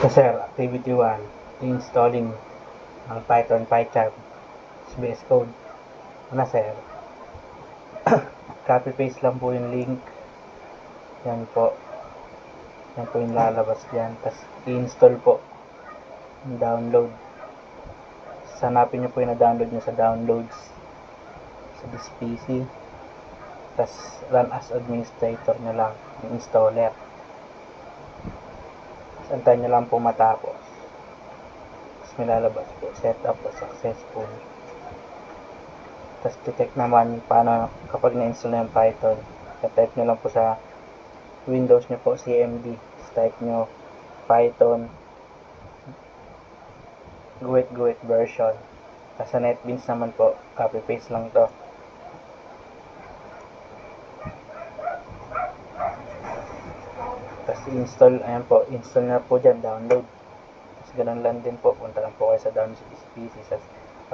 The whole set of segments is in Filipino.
So sir, activity 1, installing ang Python PyCharm sa VS Code. Una sir, copy paste lang po yung link. Yan po. Yan po yung lalabas dyan. Tapos i-install po. Download. Hanapin nyo po yung na-download nyo sa downloads sa this PC. Tapos run as administrator nyo lang yung installer. Antayin nyo lang po matapos. Tapos may lalabas po, setup po successful. Tapos detect naman paano kapag na-install na yung Python. Type nyo lang po sa Windows nyo po, CMD. Tapos type nyo Python guit version. Tapos sa NetBeans naman po, copy paste lang to. Tapos install, ayan po, install na po dyan, download. Tapos ganun lang din po, punta lang po kayo sa download sa PC, sa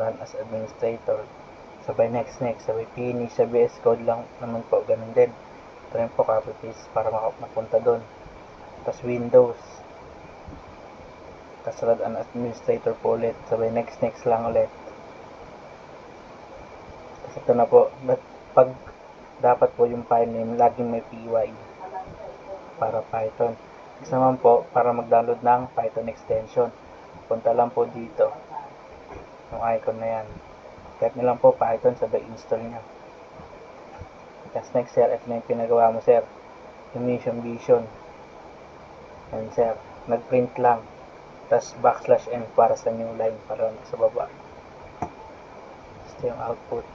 run as administrator. Sabay next, sabay finish, sa VS Code lang naman po, ganun din. Ito rin po, copy paste para mapunta doon. Tapos Windows. Tapos run as administrator po ulit, sabay next lang ulit. Tapos ito na po, pag dapat po yung file name, laging may PY para Python. Next naman po, para mag-download ng Python extension, punta lang po dito yung icon na yan, type nyo lang po Python, sabay install nyo. Tapos next sir, ito na yung pinagawa mo sir, yung mission vision. Yan sir, nag-print lang, tapos \n para sa new line, para sa baba. Ito yung output.